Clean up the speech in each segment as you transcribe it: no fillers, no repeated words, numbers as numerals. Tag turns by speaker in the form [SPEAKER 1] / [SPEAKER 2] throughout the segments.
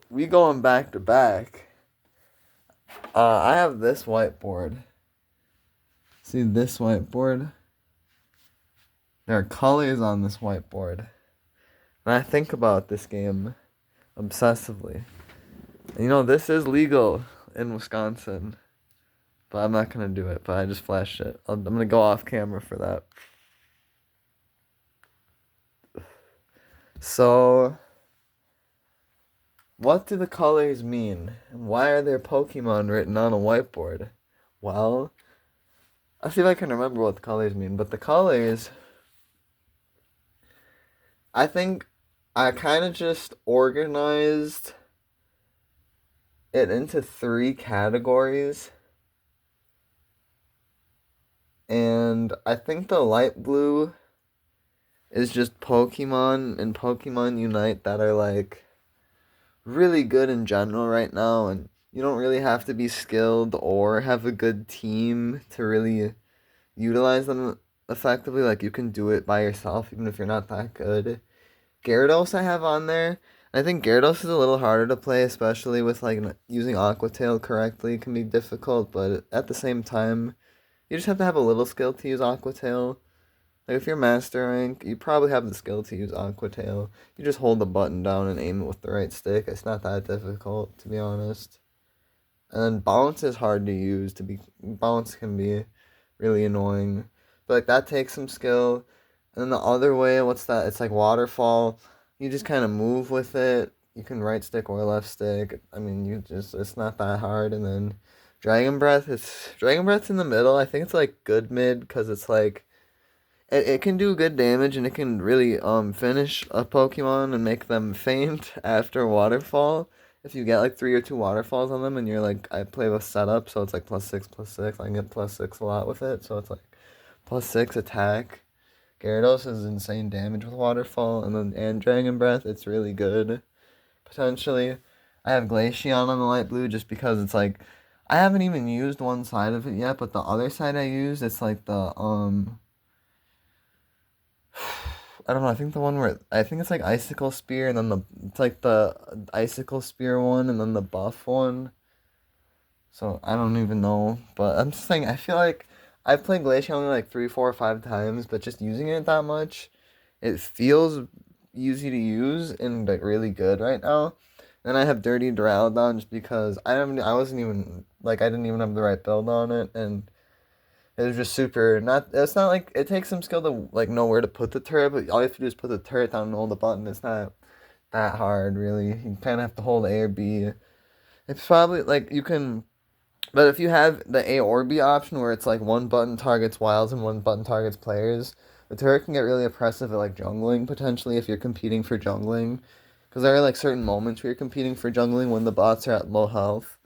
[SPEAKER 1] We going back to back. I have this whiteboard. See this whiteboard? There are colors on this whiteboard. And I think about this game obsessively. And this is legal in Wisconsin. But I'm not going to do it. But I just flashed it. I'm going to go off camera for that. So, what do the colors mean? And why are there Pokemon written on a whiteboard? Well, I'll see if I can remember what the colors mean. But the colors, I think I kind of just organized it into 3 categories. And I think the light blue is just Pokemon and Pokemon Unite that are like really good in general right now, and you don't really have to be skilled or have a good team to really utilize them effectively. Like, you can do it by yourself even if you're not that good. Gyarados I have on there. I think Gyarados is a little harder to play, especially with like using Aqua Tail correctly can be difficult, but at the same time, you just have to have a little skill to use Aqua Tail. Like, if you're Master Rank, you probably have the skill to use Aqua Tail. You just hold the button down and aim it with the right stick. It's not that difficult, to be honest. And then Bounce is hard to use. Bounce can be really annoying. But, like, that takes some skill. And then the other way, what's that? It's like Waterfall. You just kind of move with it. You can right stick or left stick. I mean, it's not that hard. And then Dragon Breath's in the middle. I think it's, like, good mid, because it's, like, it can do good damage, and it can really finish a Pokemon and make them faint after Waterfall. If you get like 3 or 2 Waterfalls on them, and you're like, I play with setup, so it's like +6/+6. I can get +6 a lot with it, so it's like +6 attack. Gyarados is insane damage with Waterfall, and Dragon Breath, it's really good. Potentially, I have Glaceon on the light blue just because it's like, I haven't even used one side of it yet, but the other side I used, it's like the I don't know. I think the one where I think it's like Icicle Spear, and then it's like the Icicle Spear one, and then the buff one. So I don't even know, but I'm just saying. I feel like I've played Glacier only like 3, 4, or 5 times, but just using it that much, it feels easy to use and like really good right now. Then I have Dirty Duraludon just because I wasn't even like I didn't even have the right build on it, and it was just super not. It's not like it takes some skill to like know where to put the turret, but all you have to do is put the turret down and hold the button. It's not that hard, really. You kind of have to hold A or B. It's probably like you can, but if you have the A or B option where it's like one button targets wilds and one button targets players, the turret can get really oppressive at like jungling potentially if you're competing for jungling, because there are like certain moments where you're competing for jungling when the bots are at low health.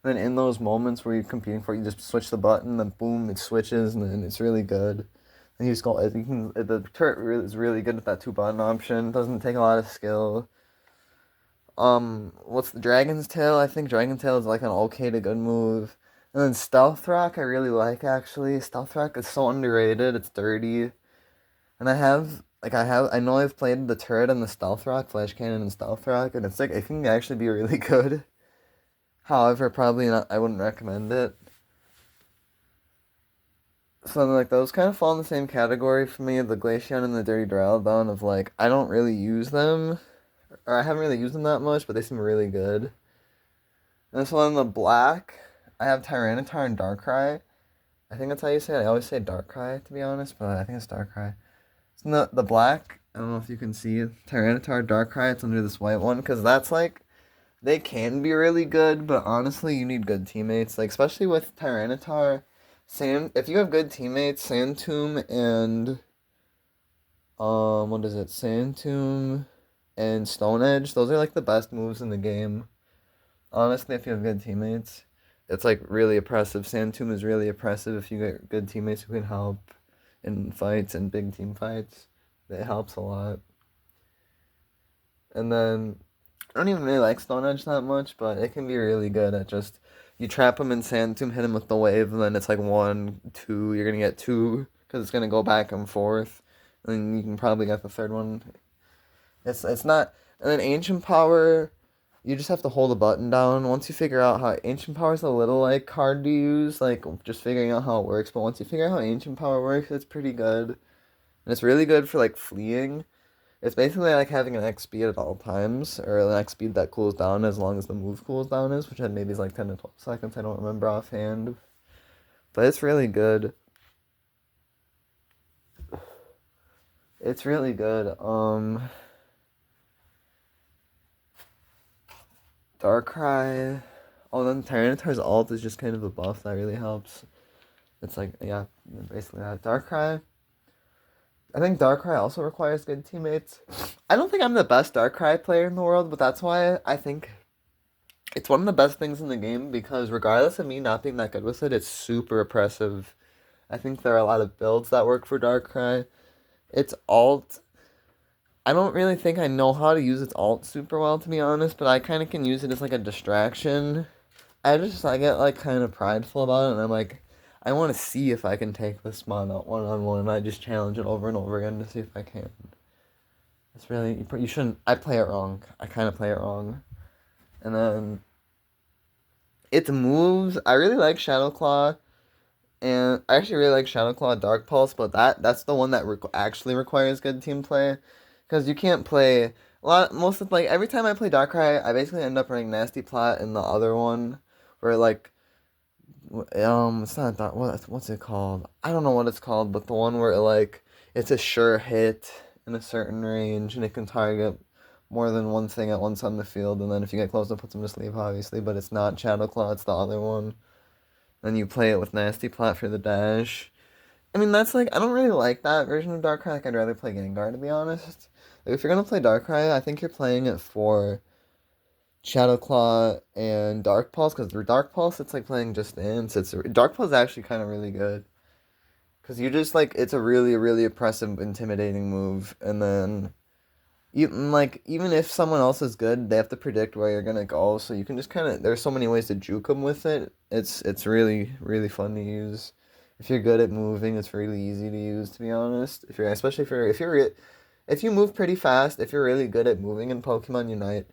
[SPEAKER 1] Then in those moments where you're competing for it, you just switch the button, then boom, it switches, and then it's really good. And the turret is really good with that 2 button option. Doesn't take a lot of skill. What's the Dragon's Tail? I think Dragon's Tail is like an okay to good move. And then Stealth Rock I really like, actually. Stealth Rock is so underrated. It's dirty. And I know I've played the turret and the Stealth Rock, Flash Cannon and Stealth Rock, and it's like it can actually be really good. However, probably not. I wouldn't recommend it. So like those kind of fall in the same category for me, the Glaceon and the Dirty Duraludon, of like I don't really use them, or I haven't really used them that much, but they seem really good. And so on the black, I have Tyranitar and Darkrai. I think that's how you say it. I always say Darkrai, to be honest, but I think it's Darkrai. So the black, I don't know if you can see it, Tyranitar, Darkrai. It's under this white one, because that's like they can be really good, but honestly, you need good teammates. Like, especially with Tyranitar, if you have good teammates, Sandtomb and what is it? Sandtomb and Stone Edge. Those are like the best moves in the game. Honestly, if you have good teammates, it's like really oppressive. Sandtomb is really oppressive if you get good teammates who can help in fights and big team fights. It helps a lot. And then I don't even really like Stone Edge that much, but it can be really good at just you trap him in Sandtomb, hit him with the wave, and then it's like 1, 2. You're gonna get 2 because it's gonna go back and forth, and then you can probably get the third one. It's not. And then Ancient Power. You just have to hold a button down. Once you figure out how Ancient Power is a little like hard to use, like just figuring out how it works. But once you figure out how Ancient Power works, it's pretty good. And it's really good for like fleeing. It's basically like having an X speed at all times, or an X speed that cools down as long as the move cools down is, which maybe is like 10 to 12 seconds. I don't remember offhand. But it's really good. It's really good. Darkrai. Oh, then Tyranitar's alt is just kind of a buff that really helps. It's like, yeah, basically that. Darkrai. I think Darkrai also requires good teammates. I don't think I'm the best Darkrai player in the world, but that's why I think it's one of the best things in the game because regardless of me not being that good with it, it's super oppressive. I think there are a lot of builds that work for Darkrai. Its alt, I don't really think I know how to use its alt super well, to be honest, but I kind of can use it as like a distraction. I get like kind of prideful about it, and I'm like, I want to see if I can take this mon out one on one, and I just challenge it over and over again to see if I can. It's really, you shouldn't, I play it wrong. I kind of play it wrong. And then, its moves, I really like Shadow Claw. And I actually really like Shadow Claw Dark Pulse, but that's the one that actually requires good team play, because you can't play a lot. Most of like every time I play Darkrai, I basically end up running Nasty Plot in the other one, where like it's not dark. What's it called? I don't know what it's called, but the one where like it's a sure hit in a certain range and it can target more than one thing at once on the field, and then if you get close, it puts them to sleep, obviously. But it's not Shadow Claw; it's the other one. Then you play it with Nasty Plot for the dash. I mean, that's like, I don't really like that version of Darkrai. Like, I'd rather play Gengar, to be honest. Like, if you're gonna play Darkrai, I think you're playing it for Shadow Claw and Dark Pulse, because through Dark Pulse, it's like playing Just Dance. Dark Pulse is actually kind of really good. Because you just, like, it's a really, really oppressive, intimidating move. And then, even if someone else is good, they have to predict where you're gonna go. So you can just kind of, there's so many ways to juke them with it. It's really, really fun to use. If you're good at moving, it's really easy to use, to be honest. Especially if you move pretty fast, if you're really good at moving in Pokemon Unite,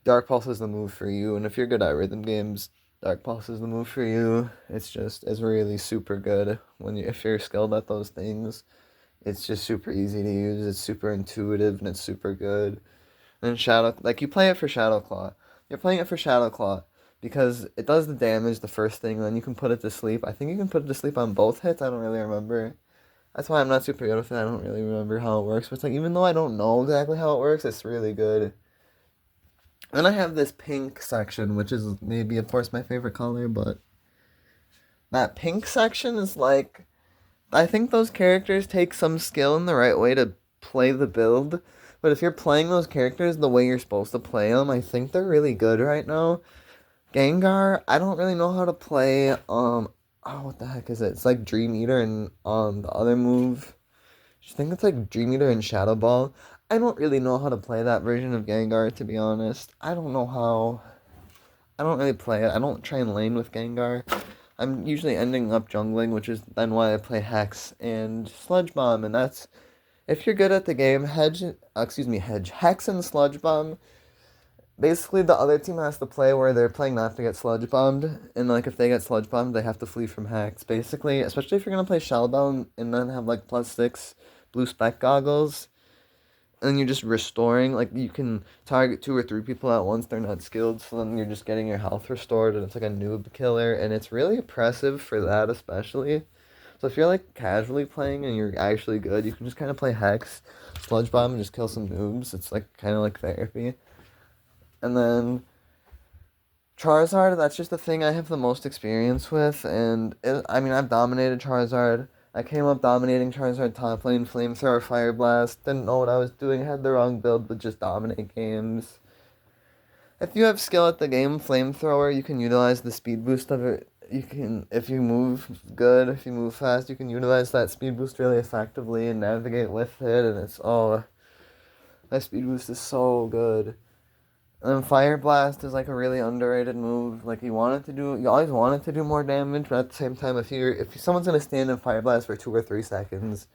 [SPEAKER 1] Dark Pulse is the move for you. And if you're good at rhythm games, Dark Pulse is the move for you. It's really super good if you're skilled at those things. It's just super easy to use. It's super intuitive and it's super good. And you play it for Shadow Claw. You're playing it for Shadow Claw because it does the damage the first thing, and then you can put it to sleep. I think you can put it to sleep on both hits. I don't really remember. That's why I'm not super good with it. I don't really remember how it works. But it's like, even though I don't know exactly how it works, it's really good. Then I have this pink section, which is maybe, of course, my favorite color, but that pink section is like, I think those characters take some skill in the right way to play the build. But if you're playing those characters the way you're supposed to play them, I think they're really good right now. Gengar, I don't really know how to play. What the heck is it? It's like Dream Eater and the other move. I think it's like Dream Eater and Shadow Ball. I don't really know how to play that version of Gengar, to be honest. I don't know how. I don't really play it. I don't try and lane with Gengar. I'm usually ending up jungling, which is then why I play Hex and Sludge Bomb, and that's if you're good at the game. Hex and Sludge Bomb. Basically, the other team has to play where they're playing not to get Sludge Bombed, and like if they get Sludge Bombed, they have to flee from Hex. Basically, especially if you're gonna play Shell Down and then have like +6 blue spec goggles, and you're just restoring, like you can target 2 or 3 people at once, they're not skilled, so then you're just getting your health restored, and it's like a noob killer, and it's really oppressive for that especially. So if you're like casually playing and you're actually good, you can just kind of play Hex, Sludge Bomb, and just kill some noobs. It's like kind of like therapy. And then Charizard, that's just the thing I have the most experience with, and I mean, I've dominated Charizard. I came up dominating Charizard top lane, Flamethrower, Fire Blast, didn't know what I was doing, had the wrong build, but just dominate games. If you have skill at the game, Flamethrower, you can utilize the speed boost of it. If you move good, if you move fast, you can utilize that speed boost really effectively and navigate with it, and that speed boost is so good. And then Fire Blast is like a really underrated move. Like you always want it to do more damage, but at the same time, if someone's gonna stand in Fire Blast for 2 or 3 seconds,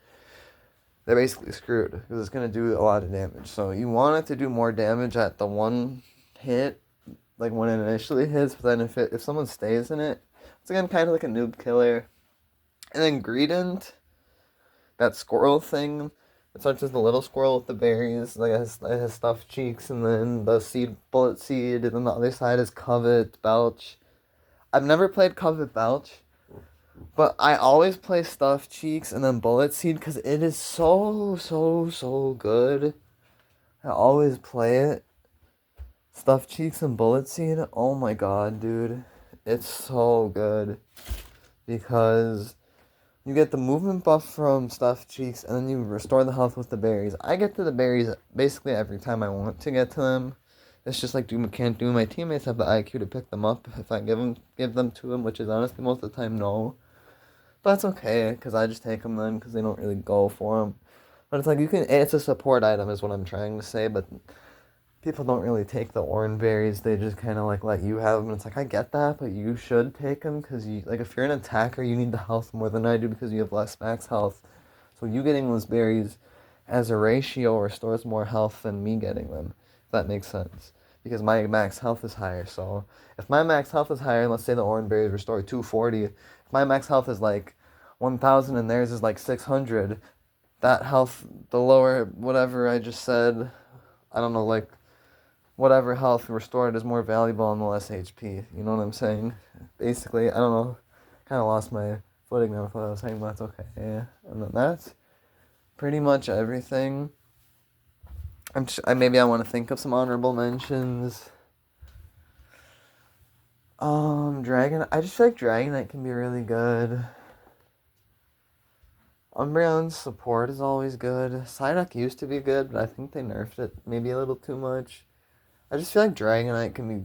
[SPEAKER 1] they're basically screwed because it's gonna do a lot of damage. So you want it to do more damage at the one hit, like when it initially hits, but then if someone stays in it, it's again kind of like a noob killer. And then Greedent, that squirrel thing. It starts as the little squirrel with the berries, like it has stuffed cheeks, and then the seed, bullet seed, and then the other side is Covet, Belch. I've never played Covet Belch, but I always play stuffed cheeks and then bullet seed because it is so good. I always play it. Stuffed cheeks and bullet seed. Oh my god, dude, it's so good because you get the movement buff from stuffed cheeks, and then you restore the health with the berries. I get to the berries basically every time I want to get to them. It's just like can't do. My teammates have the IQ to pick them up if I give them to them, which is honestly most of the time no. But that's okay, because I just take them then, because they don't really go for them. But it's like it's a support item is what I'm trying to say, but people don't really take the orange berries. They just kind of like let you have them. It's like, I get that, but you should take them, because like if you're an attacker, you need the health more than I do because you have less max health. So you getting those berries as a ratio restores more health than me getting them, if that makes sense. Because my max health is higher. So if my max health is higher, let's say the orange berries restore 240, if my max health is like 1000 and theirs is like 600, that health, the lower whatever I just said, I don't know, like whatever health restored is more valuable on the less HP. You know what I'm saying? Basically, I don't know. Kind of lost my footing there with what I was saying, but that's okay. Yeah, and then that's pretty much everything. Maybe I want to think of some honorable mentions. Dragon. I just feel like Dragonite can be really good. Umbreon's support is always good. Psyduck used to be good, but I think they nerfed it maybe a little too much. I just feel like Dragonite can be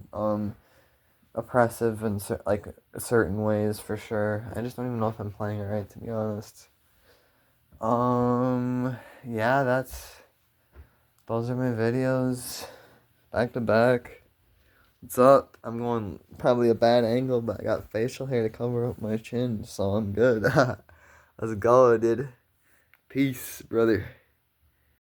[SPEAKER 1] oppressive in certain ways for sure. I just don't even know if I'm playing it right, to be honest. Yeah, those are my videos, back to back. What's up? I'm going probably a bad angle, but I got facial hair to cover up my chin, so I'm good. Let's go, dude. Peace, brother.